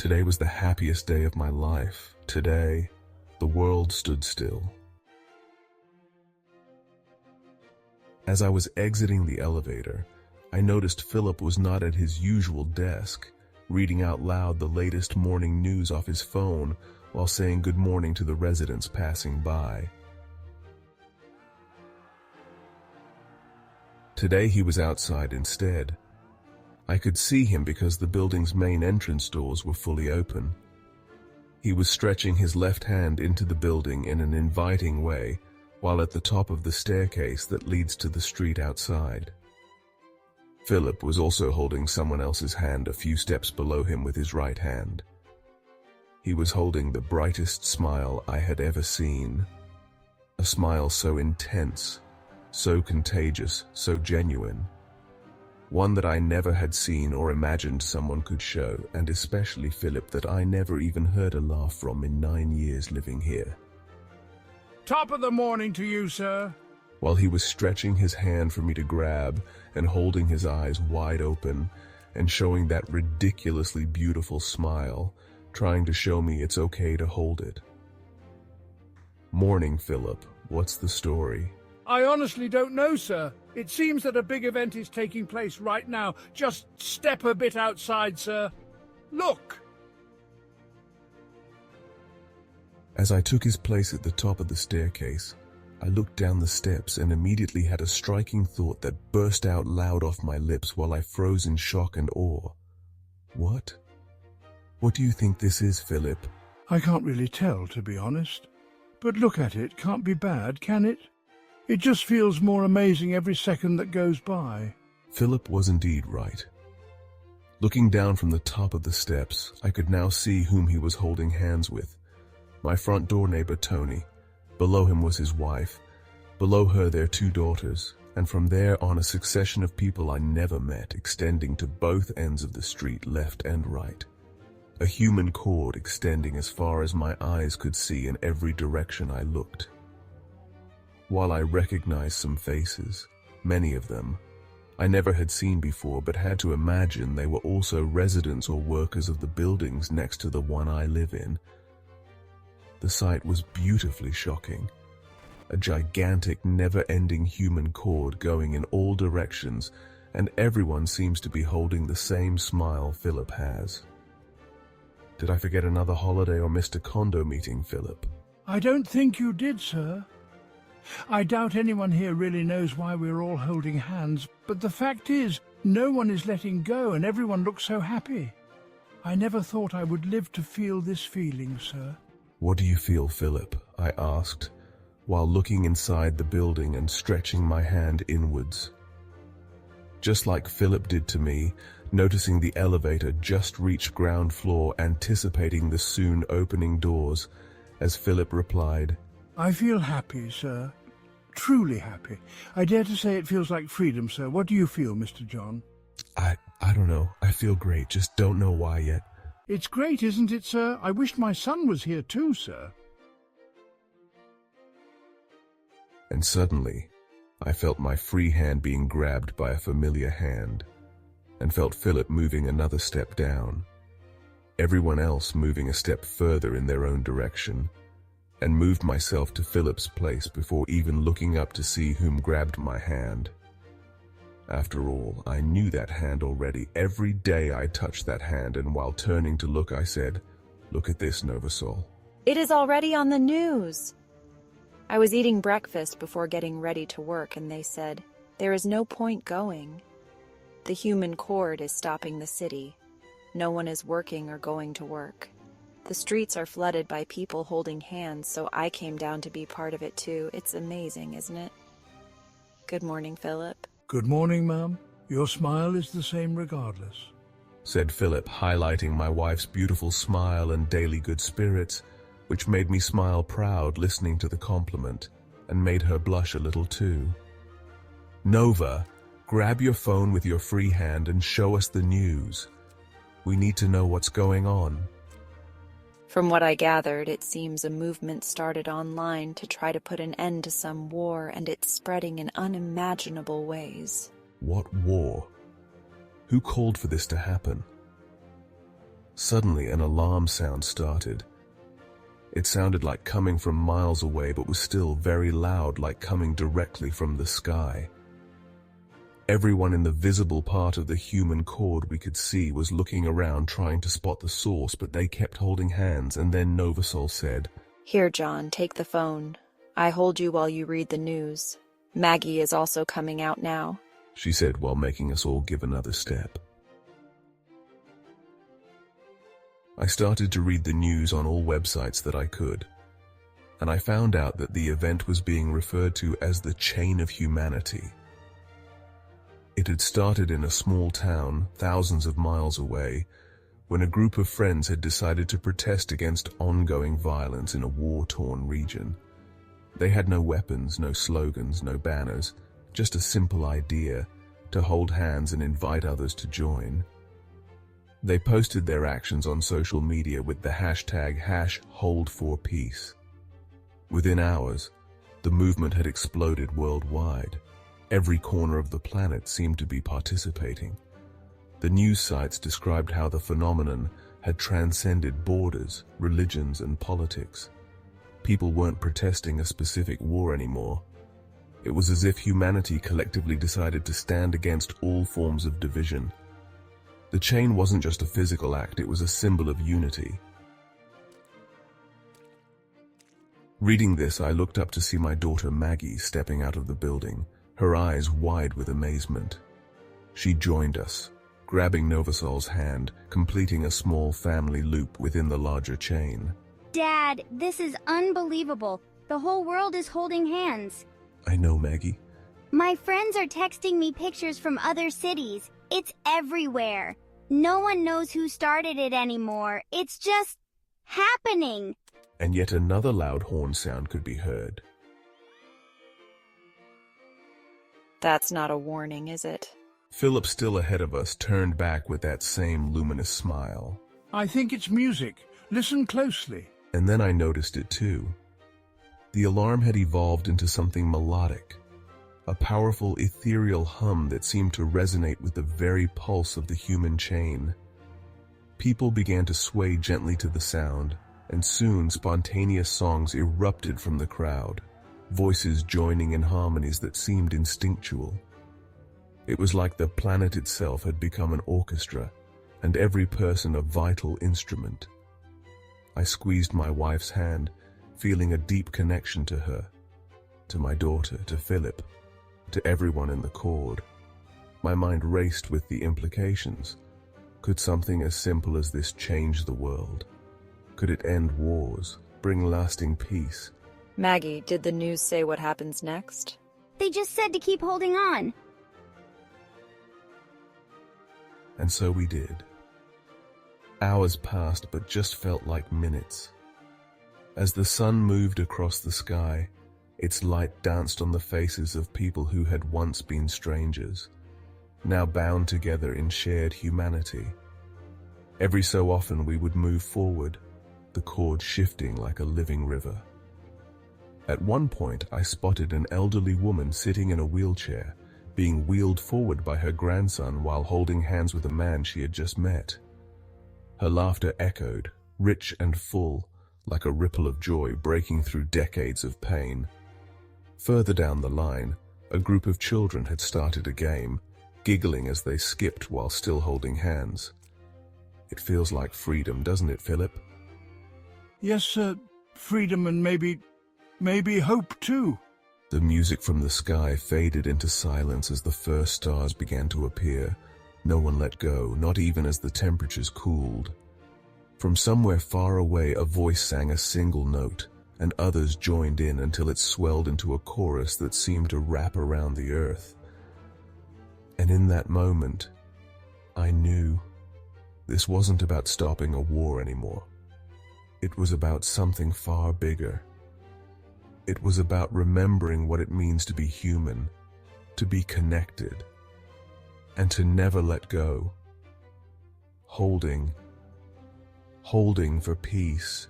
Today was the happiest day of my life. Today, the world stood still. As I was exiting the elevator, I noticed Philip was not at his usual desk, reading out loud the latest morning news off his phone while saying good morning to the residents passing by. Today he was outside instead. I could see him because the building's main entrance doors were fully open. He was stretching his left hand into the building in an inviting way, while at the top of the staircase that leads to the street outside. Philip was also holding someone else's hand a few steps below him with his right hand. He was holding the brightest smile I had ever seen. A smile so intense, so contagious, so genuine. One that I never had seen or imagined someone could show, and especially Philip, that I never even heard a laugh from in 9 years living here. Top of the morning to you, sir. While he was stretching his hand for me to grab and holding his eyes wide open and showing that ridiculously beautiful smile, trying to show me it's okay to hold it. Morning, Philip. What's the story? I honestly don't know, sir. It seems that a big event is taking place right now. Just step a bit outside, sir. Look! As I took his place at the top of the staircase, I looked down the steps and immediately had a striking thought that burst out loud off my lips while I froze in shock and awe. What? What do you think this is, Philip? I can't really tell, to be honest. But look at it. Can't be bad, can it? It just feels more amazing every second that goes by. Philip was indeed right. Looking down from the top of the steps, I could now see whom he was holding hands with. My front door neighbor, Tony. Below him was his wife. Below her, their 2 daughters. And from there on, a succession of people I never met, extending to both ends of the street, left and right. A human cord extending as far as my eyes could see in every direction I looked. While I recognized some faces, many of them, I never had seen before but had to imagine they were also residents or workers of the buildings next to the one I live in. The sight was beautifully shocking. A gigantic, never-ending human cord going in all directions, and everyone seems to be holding the same smile Philip has. Did I forget another holiday or missed a condo meeting, Philip? I don't think you did, sir. I doubt anyone here really knows why we're all holding hands, but the fact is, no one is letting go and everyone looks so happy. I never thought I would live to feel this feeling, sir. What do you feel, Philip? I asked, while looking inside the building and stretching my hand inwards. Just like Philip did to me, noticing the elevator just reached ground floor, anticipating the soon opening doors, as Philip replied, I feel happy, sir. Truly happy. I dare to say it feels like freedom, sir. What do you feel, Mr. John? I don't know. I feel great. Just don't know why yet. It's great, isn't it, sir? I wish my son was here too, sir. And suddenly, I felt my free hand being grabbed by a familiar hand, and felt Philip moving another step down. Everyone else moving a step further in their own direction, and moved myself to Philip's place before even looking up to see whom grabbed my hand. After all, I knew that hand already. Every day I touched that hand, and while turning to look, I said, "Look at this, Novasol." It is already on the news. I was eating breakfast before getting ready to work, and they said, there is no point going. The human cord is stopping the city. No one is working or going to work. The streets are flooded by people holding hands, so I came down to be part of it too. It's amazing, isn't it? Good morning, Philip. Good morning, ma'am. Your smile is the same regardless, said Philip, highlighting my wife's beautiful smile and daily good spirits, which made me smile proud listening to the compliment, and made her blush a little too. Nova, grab your phone with your free hand and show us the news. We need to know what's going on. From what I gathered, it seems a movement started online to try to put an end to some war, and it's spreading in unimaginable ways. What war? Who called for this to happen? Suddenly, an alarm sound started. It sounded like coming from miles away, but was still very loud, like coming directly from the sky. Everyone in the visible part of the human cord we could see was looking around trying to spot the source, but they kept holding hands, and then Novasol said, "Here, John, take the phone. I hold you while you read the news. Maggie is also coming out now," she said while making us all give another step. I started to read the news on all websites that I could, and I found out that the event was being referred to as the Chain of Humanity. It had started in a small town thousands of miles away when a group of friends had decided to protest against ongoing violence in a war-torn region. They had no weapons, no slogans, no banners, just a simple idea to hold hands and invite others to join. They posted their actions on social media with the hashtag #HoldForPeace. Within hours, the movement had exploded worldwide. Every corner of the planet seemed to be participating. The news sites described how the phenomenon had transcended borders, religions, and politics. People weren't protesting a specific war anymore. It was as if humanity collectively decided to stand against all forms of division. The chain wasn't just a physical act, it was a symbol of unity. Reading this, I looked up to see my daughter Maggie stepping out of the building, her eyes wide with amazement. She joined us, grabbing Novasol's hand, completing a small family loop within the larger chain. Dad, this is unbelievable. The whole world is holding hands. I know, Maggie. My friends are texting me pictures from other cities. It's everywhere. No one knows who started it anymore. It's just happening. And yet another loud horn sound could be heard. That's not a warning, is it? Philip, still ahead of us, turned back with that same luminous smile. I think it's music. Listen closely. And then I noticed it too. The alarm had evolved into something melodic, a powerful ethereal hum that seemed to resonate with the very pulse of the human chain. People began to sway gently to the sound, and soon spontaneous songs erupted from the crowd, voices joining in harmonies that seemed instinctual. It was like the planet itself had become an orchestra, and every person a vital instrument. I squeezed my wife's hand, feeling a deep connection to her, to my daughter, to Philip, to everyone in the cord. My mind raced with the implications. Could something as simple as this change the world? Could it end wars, bring lasting peace? Maggie, did the news say what happens next? They just said to keep holding on. And so we did. Hours passed, but just felt like minutes. As the sun moved across the sky, its light danced on the faces of people who had once been strangers, now bound together in shared humanity. Every so often we would move forward, the cord shifting like a living river. At one point, I spotted an elderly woman sitting in a wheelchair, being wheeled forward by her grandson while holding hands with a man she had just met. Her laughter echoed, rich and full, like a ripple of joy breaking through decades of pain. Further down the line, a group of children had started a game, giggling as they skipped while still holding hands. It feels like freedom, doesn't it, Philip? Yes, sir. Freedom and maybe hope too. The music from the sky faded into silence as the first stars began to appear. No one let go, not even as the temperatures cooled. From somewhere far away, a voice sang a single note, and others joined in until it swelled into a chorus that seemed to wrap around the earth. And in that moment, I knew this wasn't about stopping a war anymore. It was about something far bigger. It was about remembering what it means to be human, to be connected, and to never let go. Holding for peace,